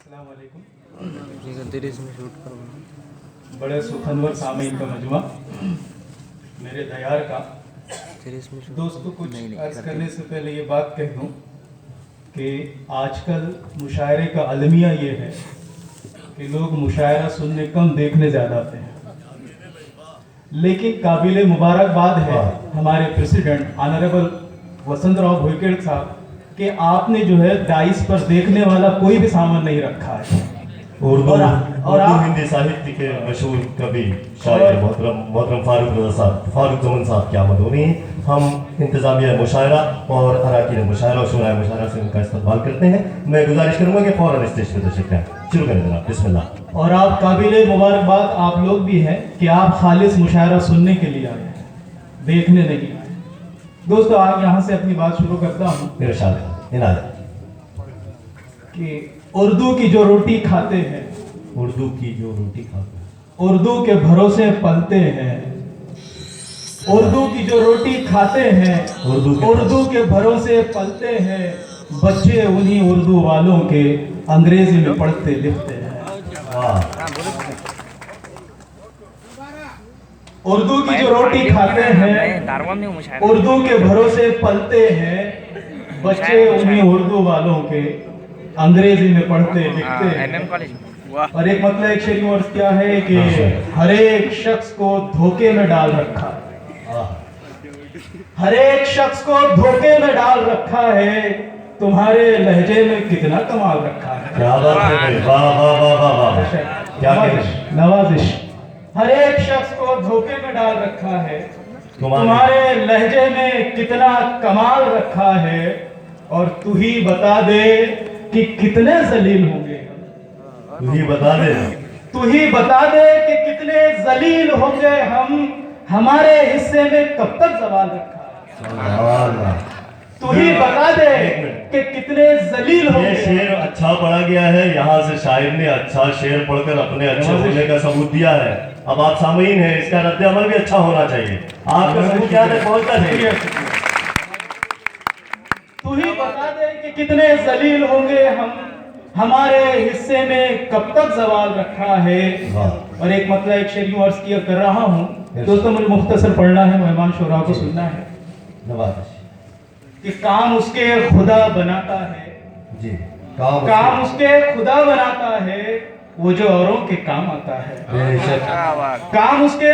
अस्सलाम वालेकुम। इसमें शूट करो बड़े सुखनवर सामीन का मजमा मेरे दयार का इसमें शूट दोस्तों, कुछ नहीं अर्ज करते। करने से पहले ये बात कह दूं कि आजकल मुशायरे का अलमिया ये है कि लोग मुशायरा सुनने कम, देखने ज़्यादा आते हैं। लेकिन काबिल मुबारकबाद है हमारे प्रेसिडेंट ऑनरेबल वसंत राव भोईखेड़ साहब कि आपने जो है डाइस पर देखने वाला कोई भी सामान नहीं रखा है। उर्दू और और आप हिंदी साहित्य के मशहूर कवि शायर मोहतरम फारूक जमन साहब की आमद हो रही है। हम इंतजामिया मुशायरा और अराकीन मुशायरा और शुराए मुशायरा से उनका इस्तकबाल करते हैं। मैं गुजारिश करूंगा कि फौरन स्टेज पर तशरीफ लाएं। शुरू करें जनाब, बिस्मिल्लाह। और आप काबिल मुबारकबाद आप लोग भी हैं कि आप खालिस मुशायरा सुनने के लिए आए हैं, देखने नहीं आए। दोस्तों, आज यहाँ से अपनी बात शुरू करता हूँ इरशाद इनायत। कि उर्दू की जो रोटी खाते हैं, उर्दू की जो रोटी खाते हैं, उर्दू के भरोसे पलते हैं। उर्दू की जो रोटी खाते हैं, उर्दू के भरोसे पलते हैं। बच्चे उन्हीं उर्दू वालों के अंग्रेजी में पढ़ते लिखते हैं। वाह, उर्दू की जो रोटी खाते हैं, उर्दू के भरोसे पलते हैं। बच्चे उन्हीं उर्दू वालों के अंग्रेजी में पढ़ते लिखते हैं। और एक मतलब एक शेरी वर्ष क्या है कि हर एक शख्स को धोखे में डाल रखा है। वाह, हर एक शख्स को धोखे में डाल रखा है। तुम्हारे लहजे में कितना कमाल रखा है। क्या बात है भाई, वाह वाह वाह वाह वाह, क्या कहना। नवाजिश। हर एक शख्स को धोखे में डाल रखा है। तुम्हारे तुम्हारे लहजे में कितना कमाल रखा है। और तू ही बता दे कि कितने जलील होंगे। तू ही बता दे, तू ही बता दे कि कितने जलील होंगे हम। हमारे हिस्से में कब तक जवाल रखा है। वाह। तू ही बता दे कि कितने जलील ये होंगे। शेर अच्छा पढ़ा गया है। यहाँ से शायर ने अच्छा शेर पढ़कर अपने अच्छे होने का सबूत दिया है। अब आप सामीन हैं, इसका रद्द अमल भी अच्छा होना चाहिए। आपका सबूत क्या है, पहुंचना चाहिए। तू ही बता दे कि कितने जलील होंगे हम। हमारे हिस्से में कब तक जवाल रखा है। वाह। और एक मतलब एक शेर यूं अर्ज किया कर रहा हूँ दोस्तों, मुझे मुख्तसर पढ़ना है, मेहमान शोरा को सुनना है। नवाज़ कि काम उसके खुदा बनाता है। जी, काम उसके खुदा बनाता है, वो जो औरों के काम आता है। बेशक। काम उसके